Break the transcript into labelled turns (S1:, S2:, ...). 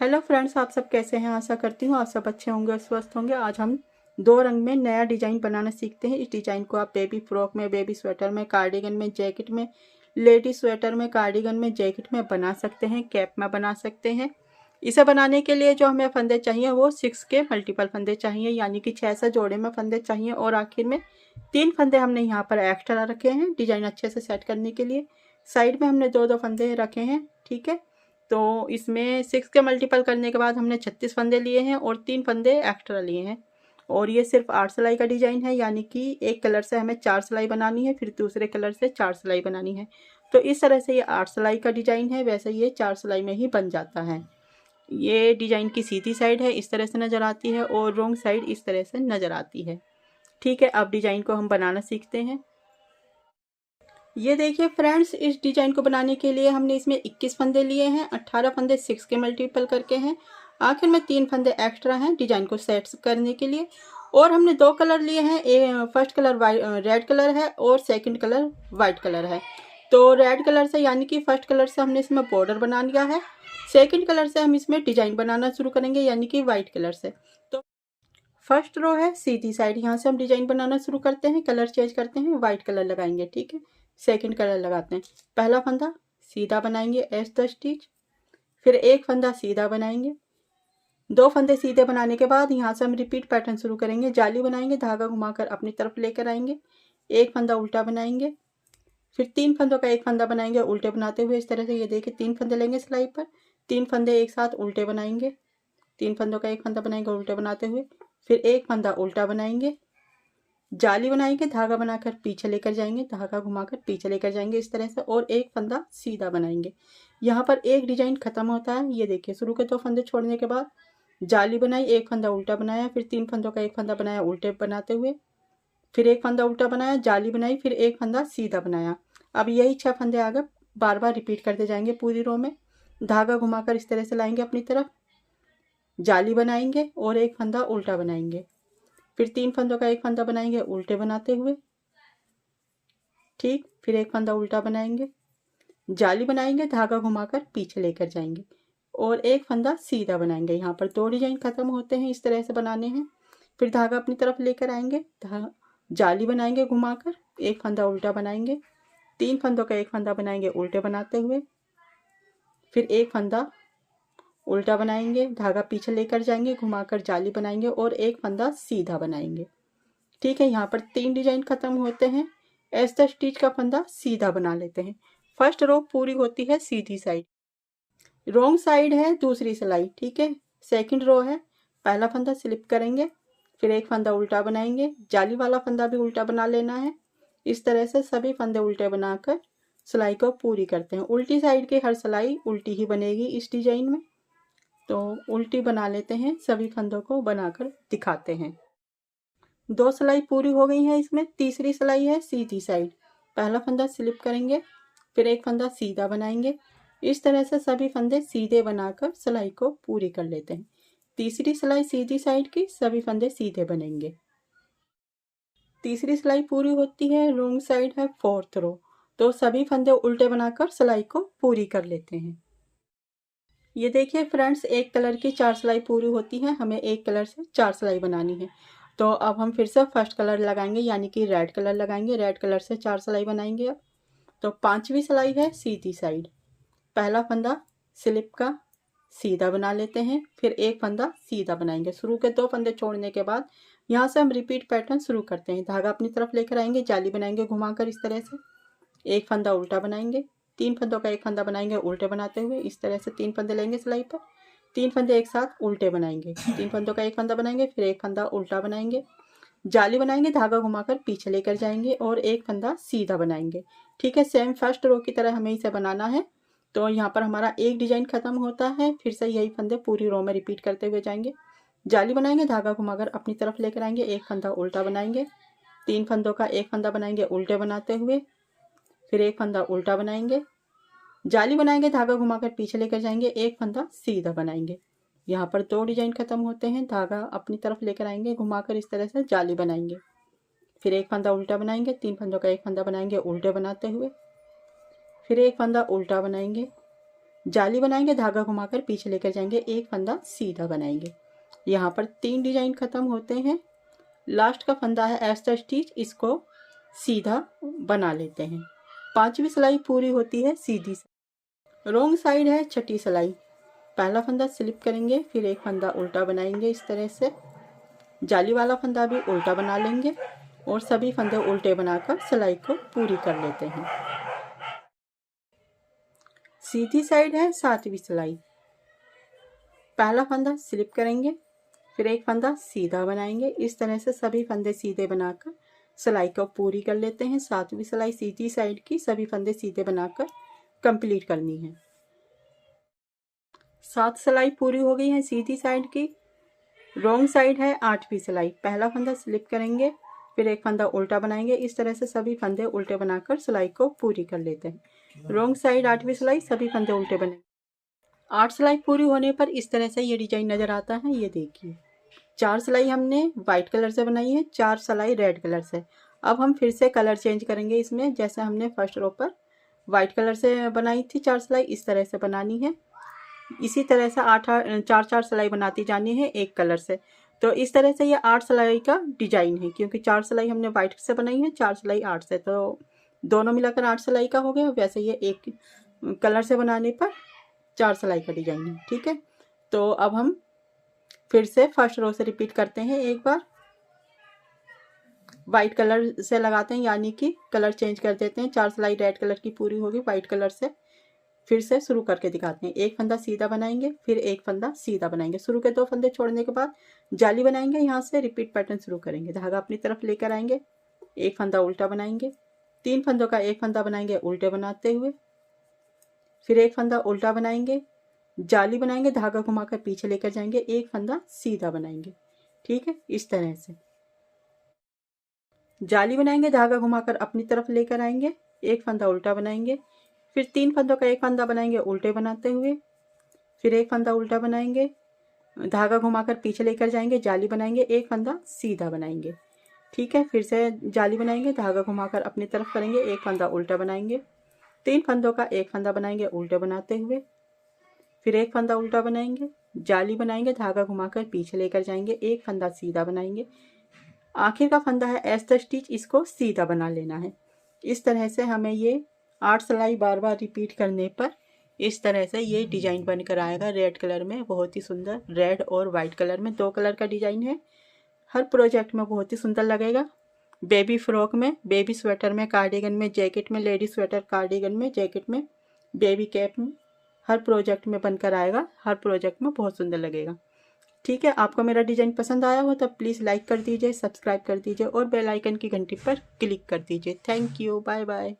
S1: Hello friends, आप सब कैसे हैं। आशा करती हूँ आप सब अच्छे होंगे और स्वस्थ होंगे। आज हम दो रंग में नया डिजाइन बनाना सीखते हैं। इस डिजाइन को आप बेबी फ्रॉक में, बेबी स्वेटर में, कार्डिगन में, जैकेट में, लेडी स्वेटर में, कार्डिगन में, जैकेट में बना सकते हैं, कैप में बना सकते हैं। इसे बनाने के लिए जो हमें फंदे चाहिए वो 6 के मल्टीपल फंदे चाहिए, यानी कि 6 से जोड़े में फंदे चाहिए। और आखिर में 3 फंदे हमने यहाँ पर एक्स्ट्रा रखे हैं डिजाइन अच्छे से सेट करने के लिए। साइड में हमने दो दो फंदे रखे हैं, ठीक है। तो इसमें 6 के मल्टीपल करने के बाद हमने 36 फंदे लिए हैं और 3 फंदे एक्स्ट्रा लिए हैं। और ये सिर्फ 8 सिलाई का डिजाइन है, यानी कि एक कलर से हमें 4 सिलाई बनानी है, फिर दूसरे कलर से 4 सिलाई बनानी है। तो इस तरह से ये 8 सिलाई का डिजाइन है, वैसे ये 4 सिलाई में ही बन जाता है। ये डिजाइन की सीधी साइड है, इस तरह से नजर आती है, और रॉन्ग साइड इस तरह से नजर आती है, ठीक है। अब डिजाइन को हम बनाना सीखते हैं। ये देखिए फ्रेंड्स, इस डिजाइन को बनाने के लिए हमने इसमें 21 फंदे लिए हैं, 18 फंदे 6 के मल्टीपल करके हैं, आखिर में 3 फंदे एक्स्ट्रा हैं डिजाइन को सेट करने के लिए। और हमने दो कलर लिए हैं, फर्स्ट कलर रेड कलर है और सेकंड कलर वाइट कलर है। तो रेड कलर से, यानी कि फर्स्ट कलर से हमने इसमें बॉर्डर बना लिया है, सेकंड कलर से हम इसमें डिजाइन बनाना शुरू करेंगे, यानी कि वाइट कलर से। तो फर्स्ट रो है सीधी साइड, यहाँ से हम डिजाइन बनाना शुरू करते हैं, कलर चेंज करते हैं, वाइट कलर लगाएंगे, ठीक है। सेकंड कलर लगाते हैं। पहला फंदा सीधा बनाएंगे एस द स्टिच, फिर एक फंदा सीधा बनाएंगे। दो फंदे सीधे बनाने के बाद यहाँ से हम रिपीट पैटर्न शुरू करेंगे। जाली बनाएंगे, धागा घुमाकर अपनी तरफ लेकर आएंगे, एक फंदा उल्टा बनाएंगे, फिर 3 फंदों का एक फंदा बनाएंगे उल्टे बनाते हुए, इस तरह से। ये देखिए 3 फंदे लेंगे सिलाई पर, 3 फंदे एक साथ उल्टे बनाएंगे, 3 फंदों का एक फंदा बनाएंगे उल्टे बनाते हुए, फिर एक फंदा उल्टा बनाएंगे, जाली बनाएंगे, धागा बनाकर पीछे लेकर जाएंगे, धागा घुमाकर पीछे लेकर जाएंगे इस तरह से, और एक फंदा सीधा बनाएंगे। यहाँ पर एक डिजाइन खत्म होता है। ये देखिए, शुरू के 2 फंदे छोड़ने के बाद जाली बनाई, एक फंदा उल्टा बनाया, फिर 3 फंदों का एक फंदा बनाया उल्टे बनाते हुए, फिर एक फंदा उल्टा बनाया, जाली बनाई, फिर एक फंदा सीधा बनाया। अब यही 6 फंदे आगे बार बार रिपीट करते जाएंगे पूरी रो में। धागा घुमाकर इस तरह से लाएंगे अपनी तरफ, जाली बनाएंगे और एक फंदा उल्टा बनाएंगे, फिर 3 फंदों का एक फंदा बनाएंगे उल्टे बनाते हुए, ठीक। फिर एक फंदा उल्टा बनाएंगे, जाली बनाएंगे, धागा घुमाकर पीछे लेकर जाएंगे और एक फंदा सीधा बनाएंगे। यहाँ पर 2 डिजाइन खत्म होते हैं, इस तरह से बनाने हैं। फिर धागा अपनी तरफ लेकर आएंगे, जाली बनाएंगे घुमाकर, एक फंदा उल्टा बनाएंगे, 3 फंदों का एक फंदा बनाएंगे उल्टे बनाते हुए, फिर एक फंदा उल्टा बनाएंगे, धागा पीछे लेकर जाएंगे, घुमाकर जाली बनाएंगे और एक फंदा सीधा बनाएंगे, ठीक है। यहाँ पर 3 डिजाइन खत्म होते हैं। एस द स्टिच का फंदा सीधा बना लेते हैं। फर्स्ट रो पूरी होती है सीधी साइड, रॉन्ग साइड है दूसरी सिलाई, ठीक है। सेकंड रो है, पहला फंदा स्लिप करेंगे, फिर एक फंदा उल्टा बनाएंगे, जाली वाला फंदा भी उल्टा बना लेना है। इस तरह से सभी फंदे उल्टे बनाकर सिलाई को पूरी करते हैं। उल्टी साइड की हर सिलाई उल्टी ही बनेगी इस डिजाइन में, तो उल्टी बना लेते हैं, सभी फंदों को बनाकर दिखाते हैं। 2 सिलाई पूरी हो गई है। इसमें तीसरी सिलाई है सीधी साइड, पहला फंदा स्लिप करेंगे, फिर एक फंदा सीधा बनाएंगे। इस तरह से सभी फंदे सीधे बनाकर सिलाई को पूरी कर लेते हैं। तीसरी सिलाई सीधी साइड की, सभी फंदे सीधे बनेंगे। तीसरी सिलाई पूरी होती है, रॉन्ग साइड है फोर्थ रो, तो सभी फंदे उल्टे बनाकर सिलाई को पूरी कर लेते हैं। ये देखिए फ्रेंड्स, एक कलर की 4 सिलाई पूरी होती है, हमें एक कलर से 4 सिलाई बनानी है। तो अब हम फिर से फर्स्ट कलर लगाएंगे, यानी कि रेड कलर लगाएंगे, रेड कलर से 4 सिलाई बनाएंगे। अब तो 5वीं सिलाई है सीधी साइड, पहला फंदा स्लिप का सीधा बना लेते हैं, फिर एक फंदा सीधा बनाएंगे। शुरू के 2 फंदे छोड़ने के बाद यहाँ से हम रिपीट पैटर्न शुरू करते हैं। धागा अपनी तरफ लेकर आएंगे, जाली बनाएंगे घुमाकर इस तरह से, एक फंदा उल्टा बनाएंगे, 3 फंदों का एक फंदा बनाएंगे उल्टे बनाते हुए, इस तरह से 3 फंदे लेंगे सिलाई पर, 3 फंदे एक साथ उल्टे बनाएंगे, 3 फंदों का एक फंदा बनाएंगे, फिर एक फंदा उल्टा बनाएंगे, जाली बनाएंगे, धागा घुमाकर पीछे लेकर जाएंगे और एक फंदा सीधा बनाएंगे, ठीक है। सेम फर्स्ट रो की तरह हमें इसे बनाना है। तो यहाँ पर हमारा एक डिजाइन खत्म होता है, फिर से यही फंदे पूरी रो में रिपीट करते हुए जाएंगे। जाली बनाएंगे, धागा घुमाकर अपनी तरफ लेकर आएंगे, एक फंदा उल्टा बनाएंगे, 3 फंदों का एक फंदा बनाएंगे उल्टे बनाते हुए, फिर एक फंदा उल्टा बनाएंगे, जाली बनाएंगे, धागा घुमाकर पीछे लेकर जाएंगे, एक फंदा सीधा बनाएंगे। यहाँ पर 2 डिजाइन खत्म होते हैं। धागा अपनी तरफ लेकर आएंगे, घुमाकर इस तरह से जाली बनाएंगे, फिर एक फंदा उल्टा बनाएंगे, 3 फंदों का एक फंदा बनाएंगे उल्टे बनाते हुए, फिर एक फंदा उल्टा बनाएंगे, जाली बनाएंगे, धागा घुमाकर पीछे लेकर जाएंगे, एक फंदा सीधा बनाएंगे। यहाँ पर 3 डिजाइन खत्म होते हैं। लास्ट का फंदा है एस्टर स्टिच, इसको सीधा बना लेते हैं। 5वीं सिलाई पूरी होती है सीधी। रॉन्ग साइड है छठी सिलाई। पहला फंदा स्लिप करेंगे, फिर एक फंदा उल्टा बनाएंगे इस तरह से। जाली वाला फंदा भी उल्टा बना लेंगे और सभी फंदे उल्टे बनाकर सिलाई को पूरी कर लेते हैं। सीधी साइड है 7वीं सिलाई। पहला फंदा स्लिप करेंगे, फिर एक फंदा सीधा बनाएंगे। इस तरह से सभी फंदे सीधे बनाकर सिलाई को पूरी कर लेते हैं। 7वीं सिलाई सीधी साइड की सभी फंदे सीधे बनाकर कंप्लीट करनी है। 7 सिलाई पूरी हो गई है सीधी साइड की। रॉन्ग साइड है 8वीं सिलाई। पहला फंदा स्लिप करेंगे, फिर एक फंदा उल्टा बनाएंगे। इस तरह से सभी फंदे उल्टे बनाकर सिलाई को पूरी कर लेते हैं। रॉन्ग साइड 8वीं सिलाई, सभी फंदे उल्टे बनेंगे। 8 सिलाई पूरी होने पर इस तरह से ये डिजाइन नजर आता है। ये देखिए 4 सिलाई हमने वाइट कलर से बनाई है, 4 सिलाई रेड कलर से। अब हम फिर से कलर चेंज करेंगे इसमें। जैसे हमने फर्स्ट रो पर वाइट कलर से बनाई थी 4 सिलाई, इस तरह से बनानी है। इसी तरह से 4 सिलाई बनाती जानी है एक कलर से। तो इस तरह से ये 8 सिलाई का डिजाइन है, क्योंकि 4 सिलाई हमने वाइट से बनाई है, 4 सिलाई 8 से, तो दोनों मिलाकर 8 सिलाई का हो गया। वैसे ये एक कलर से बनाने पर 4 सिलाई का डिजाइन है। ठीक है, तो अब हम फिर से फर्स्ट रो से रिपीट करते हैं। एक बार वाइट कलर से लगाते हैं, यानी कि कलर चेंज कर देते हैं। 4 सिलाई रेड कलर की पूरी होगी, वाइट कलर से फिर से शुरू करके दिखाते हैं। एक फंदा सीधा बनाएंगे, फिर एक फंदा सीधा बनाएंगे। शुरू के 2 फंदे छोड़ने के बाद जाली बनाएंगे, यहाँ से रिपीट पैटर्न शुरू करेंगे। धागा अपनी तरफ लेकर आएंगे, एक फंदा उल्टा बनाएंगे। 3 फंदों का एक फंदा बनाएंगे उल्टे बनाते हुए, फिर एक फंदा उल्टा बनाएंगे, जाली बनाएंगे, धागा घुमाकर पीछे लेकर जाएंगे, एक फंदा सीधा बनाएंगे। ठीक है, इस तरह से जाली बनाएंगे, धागा घुमाकर अपनी तरफ लेकर आएंगे, एक फंदा उल्टा बनाएंगे, फिर 3 फंदों का एक फंदा बनाएंगे उल्टे बनाते हुए, फिर एक फंदा उल्टा बनाएंगे, धागा घुमाकर पीछे लेकर जाएंगे, जाली बनाएंगे, एक फंदा सीधा बनाएंगे। ठीक है, फिर से जाली बनाएंगे, धागा घुमाकर अपनी तरफ करेंगे, एक फंदा उल्टा बनाएंगे, 3 फंदों का एक फंदा बनाएंगे उल्टे बनाते हुए, फिर एक फंदा उल्टा बनाएंगे, जाली बनाएंगे, धागा घुमाकर पीछे लेकर जाएंगे, एक फंदा सीधा बनाएंगे। आखिर का फंदा है एस्टर स्टिच, इसको सीधा बना लेना है। इस तरह से हमें ये 8 सिलाई बार बार रिपीट करने पर इस तरह से ये डिजाइन बनकर आएगा। रेड कलर में बहुत ही सुंदर, रेड और वाइट कलर में 2 कलर का डिजाइन है। हर प्रोजेक्ट में बहुत ही सुंदर लगेगा। बेबी फ्रॉक में, बेबी स्वेटर में, कार्डिगन में, जैकेट में, लेडी स्वेटर, कार्डिगन में, जैकेट में, बेबी कैप में, हर प्रोजेक्ट में बनकर आएगा। हर प्रोजेक्ट में बहुत सुंदर लगेगा। ठीक है, आपको मेरा डिजाइन पसंद आया हो तो प्लीज़ लाइक कर दीजिए, सब्सक्राइब कर दीजिए और बेल आइकन की घंटी पर क्लिक कर दीजिए। Thank you, bye bye.